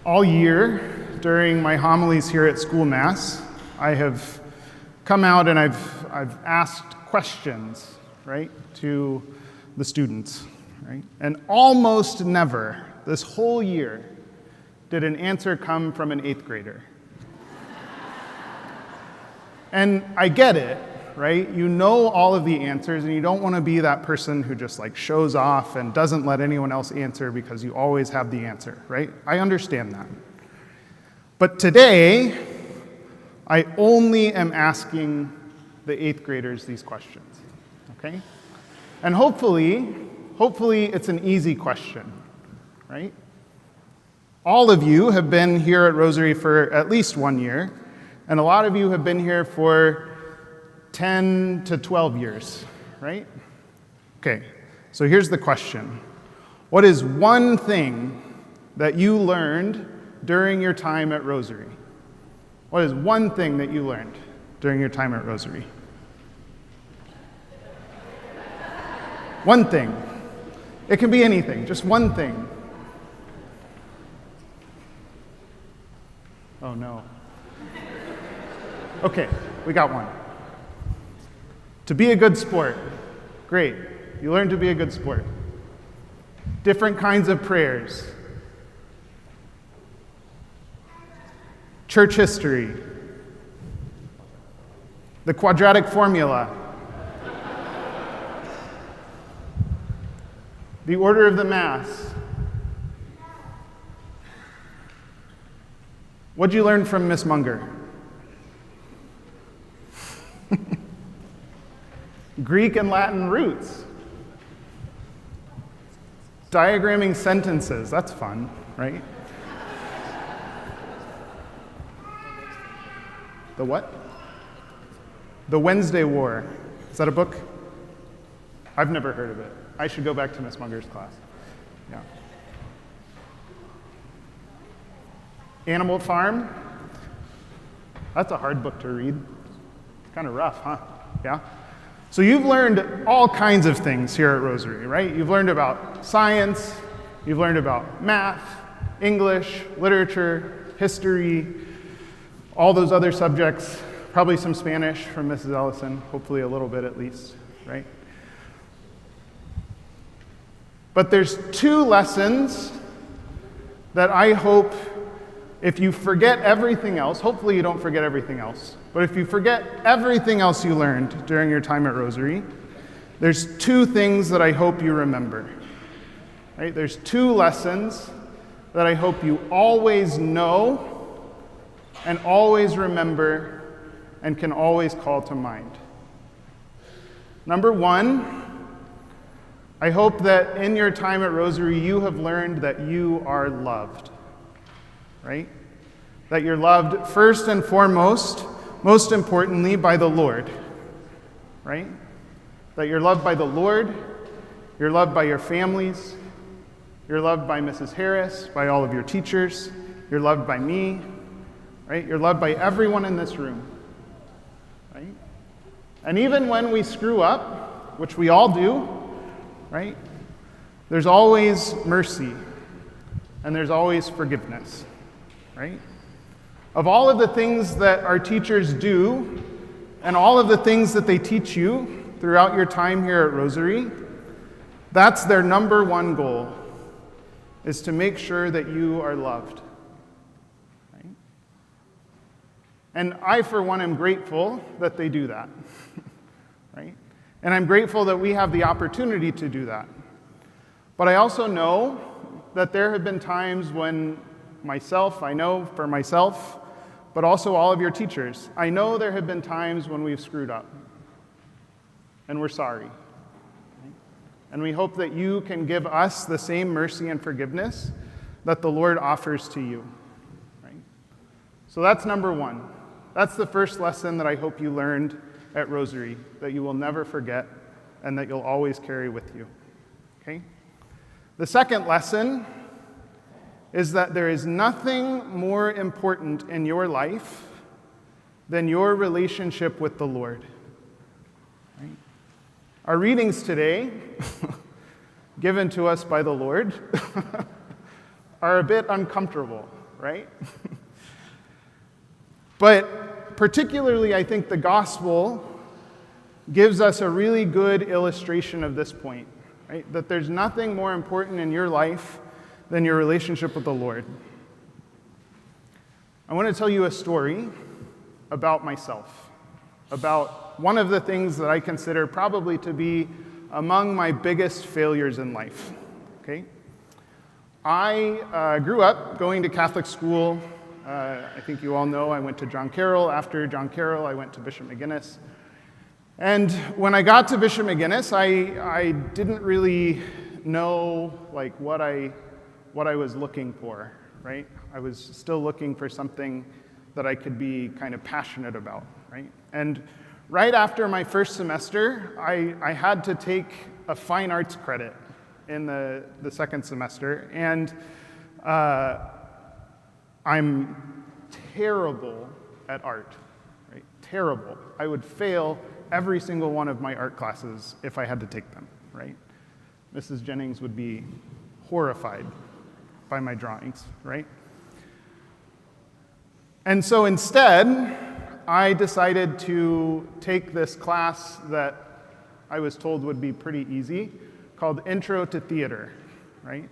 All year, during my homilies here at school mass, I have come out and I've asked questions, right, to the students, right? And almost never, this whole year, did an answer come from an 8th grader. And I get it, right? You know all of the answers, and you don't want to be that person who just shows off and doesn't let anyone else answer because you always have the answer, right? I understand that. But today, I only am asking the 8th graders these questions, okay? And hopefully it's an easy question, right? All of you have been here at Rosary for at least 1 year, and a lot of you have been here for 10 to 12 years, right? Okay, so here's the question. What is one thing that you learned during your time at Rosary? What is one thing that you learned during your time at Rosary? One thing. It can be anything, just one thing. Oh no. Okay, we got one. To be a good sport. Great. You learned to be a good sport. Different kinds of prayers. Church history. The quadratic formula. The order of the Mass. What'd you learn from Miss Munger? Greek and Latin roots. Diagramming sentences, that's fun, right? The what? The Wednesday War. Is that a book? I've never heard of it. I should go back to Miss Munger's class. Yeah. Animal Farm. That's a hard book to read. Kind of rough, huh? Yeah? So you've learned all kinds of things here at Rosary, right? You've learned about science, you've learned about math, English, literature, history, all those other subjects, probably some Spanish from Mrs. Ellison, hopefully a little bit at least, right? But there's 2 lessons that I hope, if you forget everything else, hopefully you don't forget everything else, but if you forget everything else you learned during your time at Rosary, there's 2 things that I hope you remember. Right? There's 2 lessons that I hope you always know and always remember and can always call to mind. Number 1, I hope that in your time at Rosary you have learned that you are loved. Right? That you're loved first and foremost, most importantly, by the Lord. Right? That you're loved by the Lord, you're loved by your families, you're loved by Mrs. Harris, by all of your teachers, you're loved by me, right? You're loved by everyone in this room. Right? And even when we screw up, which we all do, right? There's always mercy and there's always forgiveness. Right? Of all of the things that our teachers do and all of the things that they teach you throughout your time here at Rosary, that's their number 1 goal, is to make sure that you are loved. Right? And I, for one, am grateful that they do that. Right? And I'm grateful that we have the opportunity to do that. But I also know that there have been times when I know for myself, but also all of your teachers, I know there have been times when we've screwed up, and we're sorry. And we hope that you can give us the same mercy and forgiveness that the Lord offers to you. Right? So that's number 1. That's the first lesson that I hope you learned at Rosary, that you will never forget and that you'll always carry with you. Okay? The second lesson is that there is nothing more important in your life than your relationship with the Lord. Right? Our readings today, given to us by the Lord, are a bit uncomfortable, right? But particularly, I think the gospel gives us a really good illustration of this point, right? That there's nothing more important in your life than your relationship with the Lord. I want to tell you a story about myself, about one of the things that I consider probably to be among my biggest failures in life, okay? I grew up going to Catholic school. I think you all know I went to John Carroll. After John Carroll, I went to Bishop McGuinness. And when I got to Bishop McGuinness, I didn't really know like what I was looking for, right? I was still looking for something that I could be kind of passionate about, right? And right after my first semester, I had to take a fine arts credit in the second semester, and I'm terrible at art, right? Terrible. I would fail every single one of my art classes if I had to take them, right? Mrs. Jennings would be horrified by my drawings, right? And so instead, I decided to take this class that I was told would be pretty easy, called Intro to Theater, right?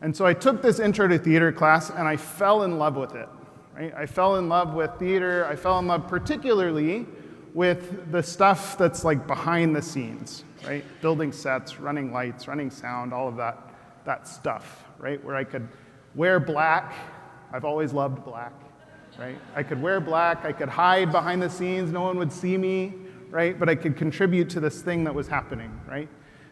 And so I took this Intro to Theater class, and I fell in love with it, right? I fell in love with theater. I fell in love particularly with the stuff that's like behind the scenes, right? Building sets, running lights, running sound, all of that stuff, right? Where I could wear black. I've always loved black, right? I could wear black. I could hide behind the scenes. No one would see me, right? But I could contribute to this thing that was happening, right?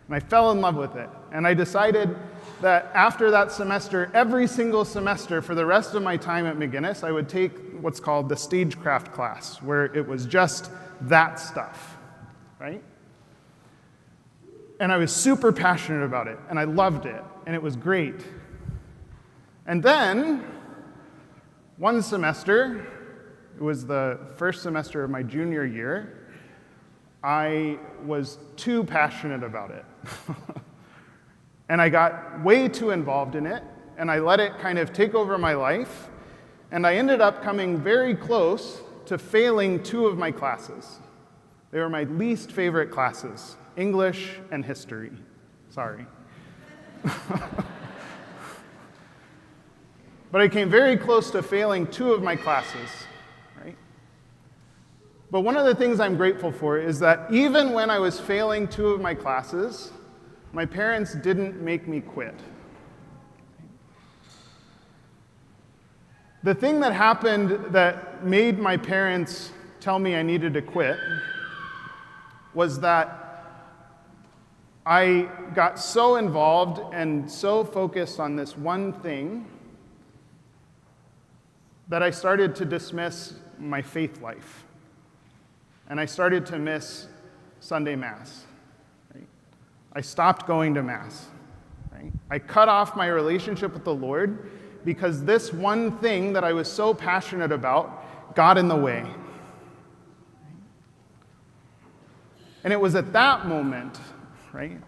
And I fell in love with it. And I decided that after that semester, every single semester for the rest of my time at McGuinness, I would take what's called the stagecraft class, where it was just that stuff, right? And I was super passionate about it, and I loved it, and it was great. And then, one semester, it was the first semester of my junior year, I was too passionate about it. And I got way too involved in it, and I let it kind of take over my life, and I ended up coming very close to failing two of my classes. They were my least favorite classes, English and history. Sorry. But I came very close to failing two of my classes, right? But one of the things I'm grateful for is that even when I was failing two of my classes, my parents didn't make me quit. The thing that happened that made my parents tell me I needed to quit was that I got so involved and so focused on this one thing that I started to dismiss my faith life. And I started to miss Sunday Mass. Right? I stopped going to Mass. Right? I cut off my relationship with the Lord because this one thing that I was so passionate about got in the way. And it was at that moment, right,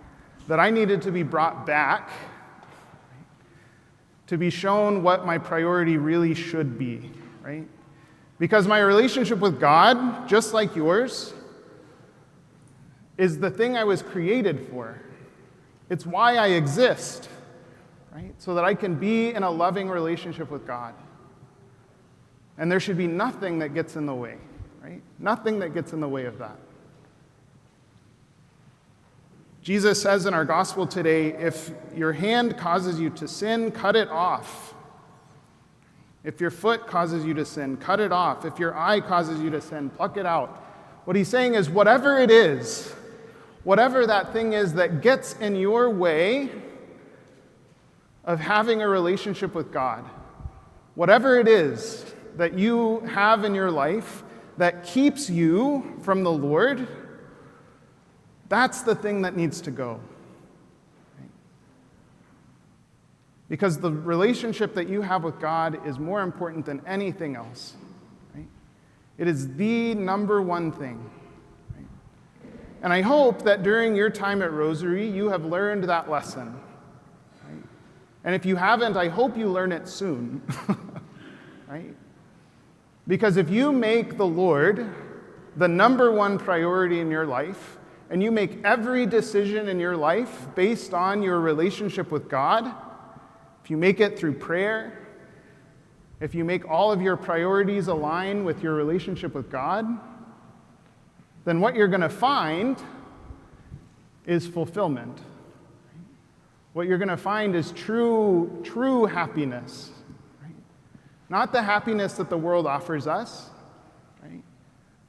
that I needed to be brought back, to be shown what my priority really should be, right? Because my relationship with God, just like yours, is the thing I was created for. It's why I exist, right? So that I can be in a loving relationship with God. And there should be nothing that gets in the way, right? Nothing that gets in the way of that. Jesus says in our gospel today, if your hand causes you to sin, cut it off. If your foot causes you to sin, cut it off. If your eye causes you to sin, pluck it out. What he's saying is whatever it is, whatever that thing is that gets in your way of having a relationship with God, whatever it is that you have in your life that keeps you from the Lord, that's the thing that needs to go. Right? Because the relationship that you have with God is more important than anything else. Right? It is the number one thing. Right? And I hope that during your time at Rosary, you have learned that lesson. Right? And if you haven't, I hope you learn it soon. right? Because if you make the Lord the number one priority in your life, and you make every decision in your life based on your relationship with God, if you make it through prayer, if you make all of your priorities align with your relationship with God, then what you're going to find is fulfillment. What you're going to find is true happiness. Right? Not the happiness that the world offers us, right?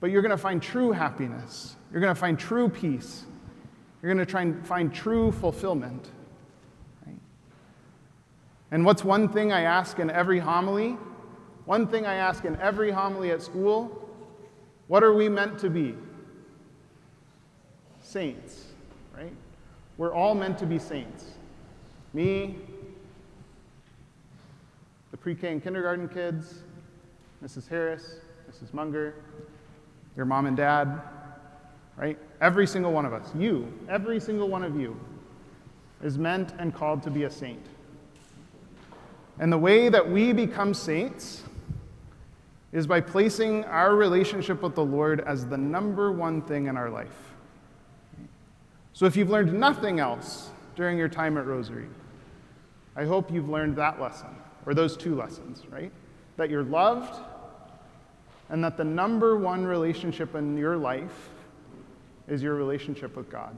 But you're going to find true happiness. You're going to find true peace. You're going to try and find true fulfillment. Right? And what's one thing I ask in every homily? One thing I ask in every homily at school: what are we meant to be? Saints, right? We're all meant to be saints. Me, the pre-K and kindergarten kids, Mrs. Harris, Mrs. Munger, your mom and dad, right? Every single one of us, you, every single one of you is meant and called to be a saint. And the way that we become saints is by placing our relationship with the Lord as the number one thing in our life. So if you've learned nothing else during your time at Rosary, I hope you've learned that lesson, or those two lessons, right? That you're loved, and that the number one relationship in your life is your relationship with God.